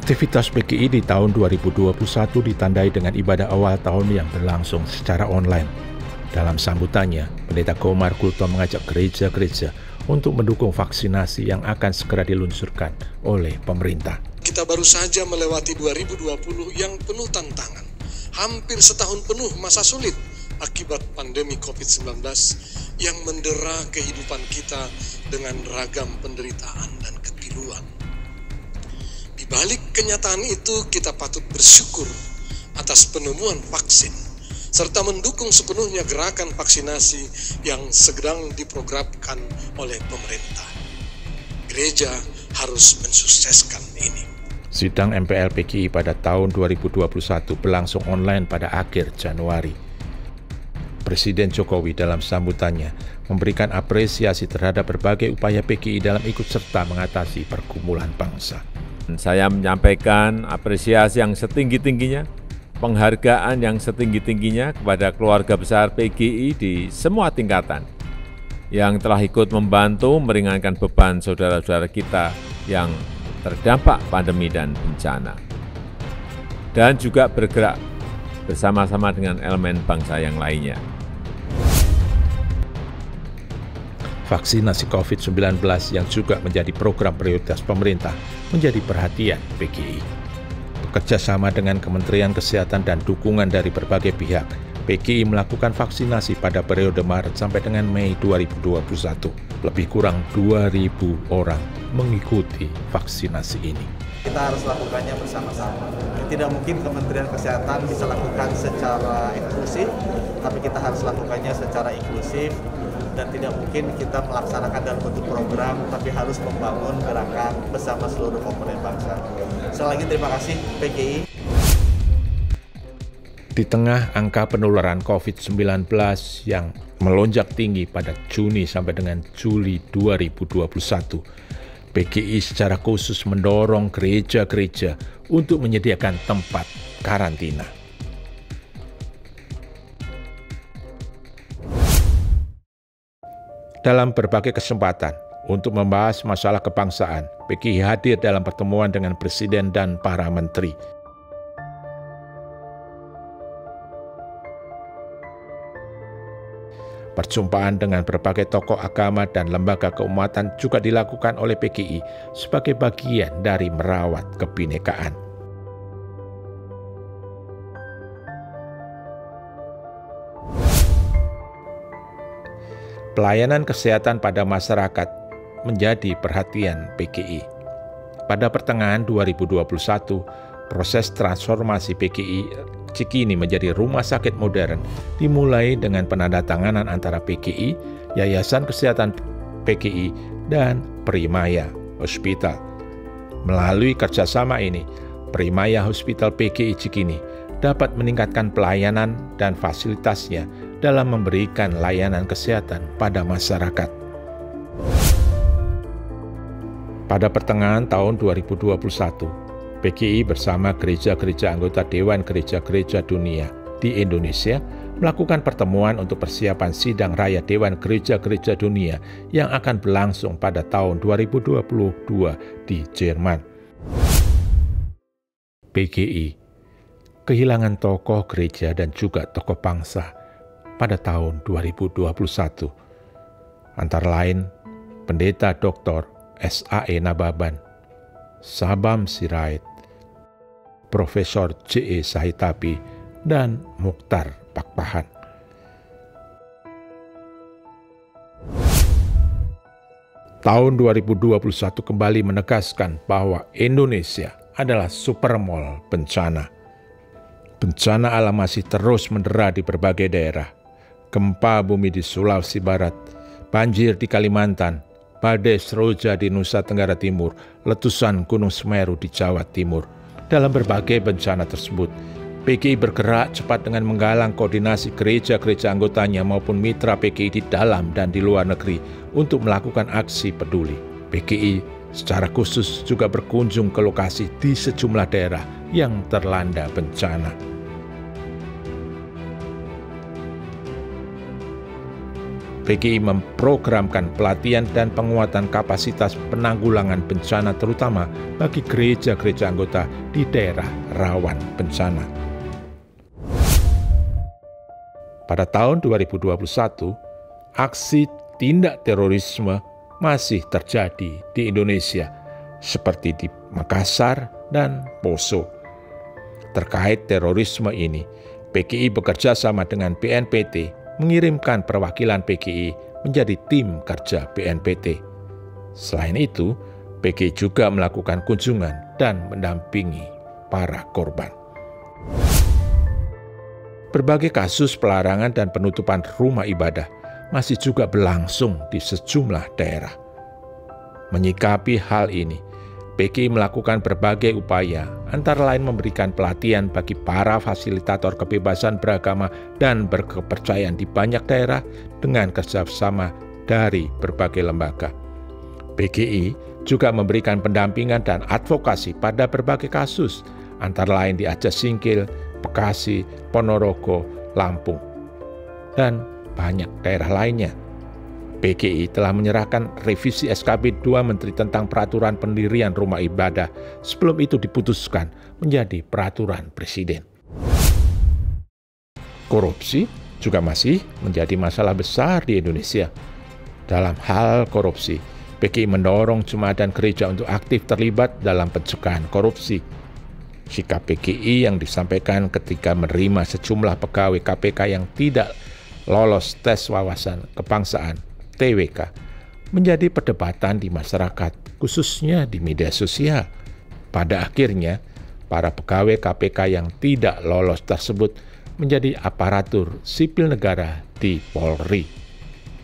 Aktivitas PGI di tahun 2021 ditandai dengan ibadah awal tahun yang berlangsung secara online. Dalam sambutannya, Pendeta Komar Kulto mengajak gereja-gereja untuk mendukung vaksinasi yang akan segera diluncurkan oleh pemerintah. Kita baru saja melewati 2020 yang penuh tantangan. Hampir setahun penuh masa sulit akibat pandemi COVID-19 yang mendera kehidupan kita dengan ragam penderitaan dan kepiluan. Di balik kenyataan itu, kita patut bersyukur atas penemuan vaksin, serta mendukung sepenuhnya gerakan vaksinasi yang sedang diprogramkan oleh pemerintah. Gereja harus mensukseskan ini. Sidang MPL PGI pada tahun 2021 berlangsung online pada akhir Januari. Presiden Jokowi dalam sambutannya memberikan apresiasi terhadap berbagai upaya PGI dalam ikut serta mengatasi pergumulan bangsa. Saya menyampaikan apresiasi yang setinggi-tingginya, penghargaan yang setinggi-tingginya kepada keluarga besar PGI di semua tingkatan yang telah ikut membantu meringankan beban saudara-saudara kita yang terdampak pandemi dan bencana, dan juga bergerak bersama-sama dengan elemen bangsa yang lainnya. Vaksinasi COVID-19 yang juga menjadi program prioritas pemerintah menjadi perhatian PGI. Bekerja sama dengan Kementerian Kesehatan dan dukungan dari berbagai pihak, PGI melakukan vaksinasi pada periode Maret sampai dengan Mei 2021. Lebih kurang 2.000 orang mengikuti vaksinasi ini. Kita harus lakukannya bersama-sama. Tidak mungkin Kementerian Kesehatan bisa lakukan secara eksklusif, tapi kita harus lakukannya secara inklusif. Dan tidak mungkin kita melaksanakan dalam bentuk program, tapi harus membangun gerakan bersama seluruh komponen bangsa. Sekali lagi terima kasih PGI. Di tengah angka penularan COVID-19 yang melonjak tinggi pada Juni sampai dengan Juli 2021, PGI secara khusus mendorong gereja-gereja untuk menyediakan tempat karantina. Dalam berbagai kesempatan untuk membahas masalah kebangsaan, PGI hadir dalam pertemuan dengan Presiden dan para menteri. Perjumpaan dengan berbagai tokoh agama dan lembaga keumatan juga dilakukan oleh PGI sebagai bagian dari merawat kebinekaan. Pelayanan kesehatan pada masyarakat menjadi perhatian PGI. Pada pertengahan 2021, proses transformasi PGI Cikini menjadi rumah sakit modern dimulai dengan penandatanganan antara PGI, Yayasan Kesehatan PGI, dan Primaya Hospital. Melalui kerjasama ini, Primaya Hospital PGI Cikini dapat meningkatkan pelayanan dan fasilitasnya dalam memberikan layanan kesehatan pada masyarakat. Pada pertengahan tahun 2021, PGI bersama gereja-gereja anggota Dewan Gereja-Gereja Dunia di Indonesia melakukan pertemuan untuk persiapan sidang raya Dewan Gereja-Gereja Dunia yang akan berlangsung pada tahun 2022 di Jerman. PGI kehilangan tokoh gereja dan juga tokoh bangsa pada tahun 2021. Antara lain, Pendeta Dr. S.A.E. Nababan, Sabam Sirait, Profesor J.E. Sahitapi, dan Mukhtar Pakpahan. Tahun 2021 kembali menegaskan bahwa Indonesia adalah supermall bencana. Bencana alam masih terus mendera di berbagai daerah. Gempa bumi di Sulawesi Barat, banjir di Kalimantan, badai Seroja di Nusa Tenggara Timur, letusan Gunung Semeru di Jawa Timur. Dalam berbagai bencana tersebut, PGI bergerak cepat dengan menggalang koordinasi gereja-gereja anggotanya maupun mitra PGI di dalam dan di luar negeri untuk melakukan aksi peduli. PGI secara khusus juga berkunjung ke lokasi di sejumlah daerah yang terlanda bencana. PGI memprogramkan pelatihan dan penguatan kapasitas penanggulangan bencana terutama bagi gereja-gereja anggota di daerah rawan bencana. Pada tahun 2021, aksi tindak terorisme masih terjadi di Indonesia, seperti di Makassar dan Poso. Terkait terorisme ini, PGI bekerja sama dengan BNPT mengirimkan perwakilan PGI menjadi tim kerja BNPT. Selain itu, PGI juga melakukan kunjungan dan mendampingi para korban. Berbagai kasus pelarangan dan penutupan rumah ibadah masih juga berlangsung di sejumlah daerah. Menyikapi hal ini, PGI melakukan berbagai upaya, antara lain memberikan pelatihan bagi para fasilitator kebebasan beragama dan berkepercayaan di banyak daerah dengan kerjasama dari berbagai lembaga. PGI juga memberikan pendampingan dan advokasi pada berbagai kasus, antara lain di Aceh Singkil, Bekasi, Ponorogo, Lampung, dan banyak daerah lainnya. PGI telah menyerahkan revisi SKB 2 Menteri tentang peraturan pendirian rumah ibadah sebelum itu diputuskan menjadi peraturan Presiden. Korupsi juga masih menjadi masalah besar di Indonesia. Dalam hal korupsi, PGI mendorong jemaat dan gereja untuk aktif terlibat dalam pencegahan korupsi. Sikap PGI yang disampaikan ketika menerima sejumlah pegawai KPK yang tidak lolos tes wawasan kebangsaan TWK menjadi perdebatan di masyarakat, khususnya di media sosial. Pada akhirnya, para pegawai KPK yang tidak lolos tersebut menjadi aparatur sipil negara di Polri,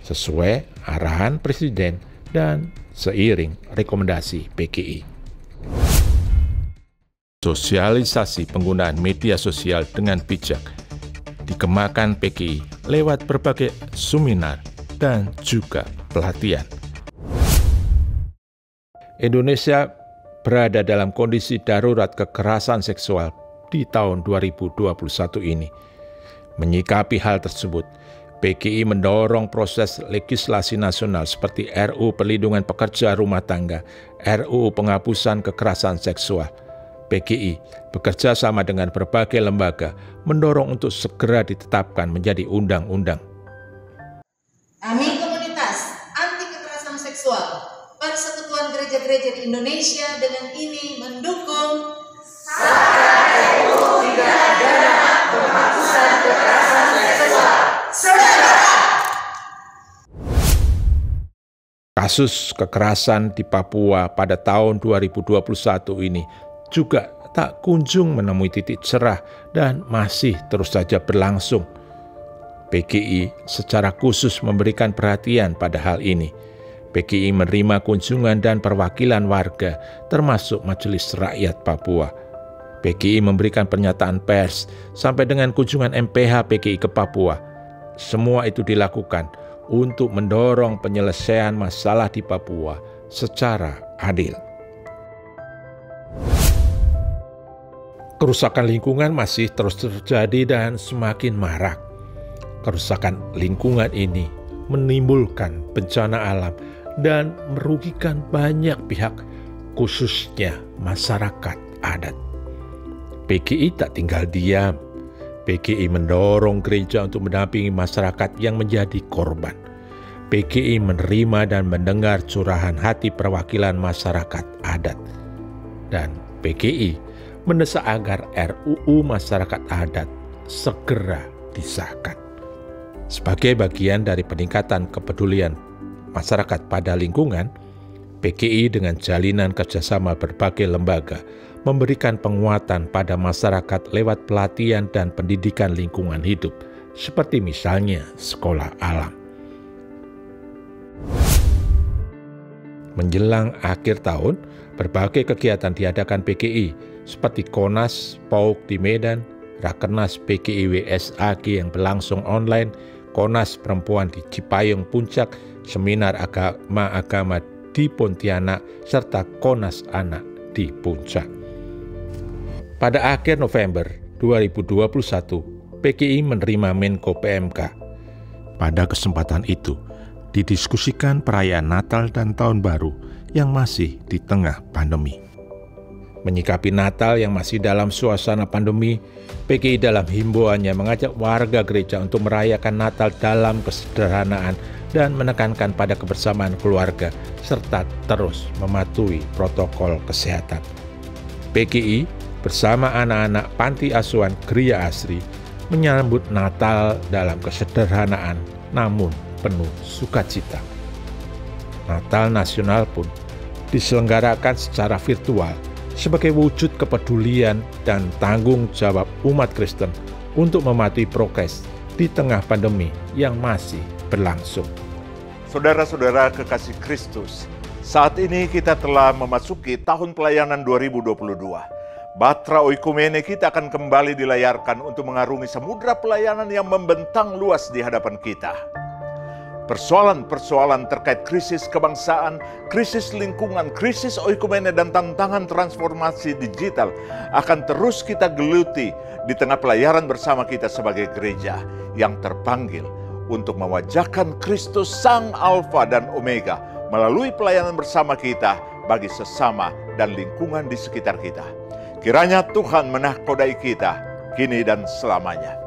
sesuai arahan Presiden dan seiring rekomendasi PGI. Sosialisasi penggunaan media sosial dengan bijak dikembangkan PGI lewat berbagai seminar dan juga pelatihan. Indonesia berada dalam kondisi darurat kekerasan seksual di tahun 2021 ini. Menyikapi hal tersebut, PGI mendorong proses legislasi nasional seperti RUU Perlindungan Pekerja Rumah Tangga, RUU Penghapusan Kekerasan Seksual. PGI bekerja sama dengan berbagai lembaga mendorong untuk segera ditetapkan menjadi undang-undang. Kami komunitas anti kekerasan seksual Persekutuan Gereja-Gereja di Indonesia dengan ini mendukung RUU Tindak Pidana Penghapusan Kekerasan Seksual. Kasus kekerasan di Papua pada tahun 2021 ini juga tak kunjung menemui titik cerah dan masih terus saja berlangsung. PGI secara khusus memberikan perhatian pada hal ini. PGI menerima kunjungan dan perwakilan warga, termasuk Majelis Rakyat Papua. PGI memberikan pernyataan pers sampai dengan kunjungan MPH PGI ke Papua. Semua itu dilakukan untuk mendorong penyelesaian masalah di Papua secara adil. Kerusakan lingkungan masih terus terjadi dan semakin marak. Kerusakan lingkungan ini menimbulkan bencana alam dan merugikan banyak pihak, khususnya masyarakat adat. PGI tak tinggal diam. PGI mendorong gereja untuk mendampingi masyarakat yang menjadi korban. PGI menerima dan mendengar curahan hati perwakilan masyarakat adat. Dan PGI mendesak agar RUU Masyarakat Adat segera disahkan. Sebagai bagian dari peningkatan kepedulian masyarakat pada lingkungan, PGI dengan jalinan kerjasama berbagai lembaga memberikan penguatan pada masyarakat lewat pelatihan dan pendidikan lingkungan hidup, seperti misalnya sekolah alam. Menjelang akhir tahun, berbagai kegiatan diadakan PGI, seperti Konas PAUK di Medan, Rakernas PGI WSAG yang berlangsung online, Konas Perempuan di Cipayung Puncak, seminar agama di Pontianak, serta Konas Anak di Puncak. Pada akhir November 2021, PGI menerima Menko PMK. Pada kesempatan itu, didiskusikan perayaan Natal dan Tahun Baru yang masih di tengah pandemi. Menyikapi Natal yang masih dalam suasana pandemi, PGI dalam himbauannya mengajak warga gereja untuk merayakan Natal dalam kesederhanaan dan menekankan pada kebersamaan keluarga serta terus mematuhi protokol kesehatan. PGI bersama anak-anak Panti Asuhan Gria Asri menyambut Natal dalam kesederhanaan namun penuh sukacita. Natal nasional pun diselenggarakan secara virtual sebagai wujud kepedulian dan tanggung jawab umat Kristen untuk mematuhi prokes di tengah pandemi yang masih berlangsung. Saudara-saudara kekasih Kristus, saat ini kita telah memasuki tahun pelayanan 2022. Batra Oikumene kita akan kembali dilayarkan untuk mengarungi samudra pelayanan yang membentang luas di hadapan kita. Persoalan-persoalan terkait krisis kebangsaan, krisis lingkungan, krisis oikumene, dan tantangan transformasi digital akan terus kita geluti di tengah pelayaran bersama kita sebagai gereja yang terpanggil untuk mewajahkan Kristus Sang Alfa dan Omega melalui pelayanan bersama kita bagi sesama dan lingkungan di sekitar kita. Kiranya Tuhan menahkodai kita kini dan selamanya.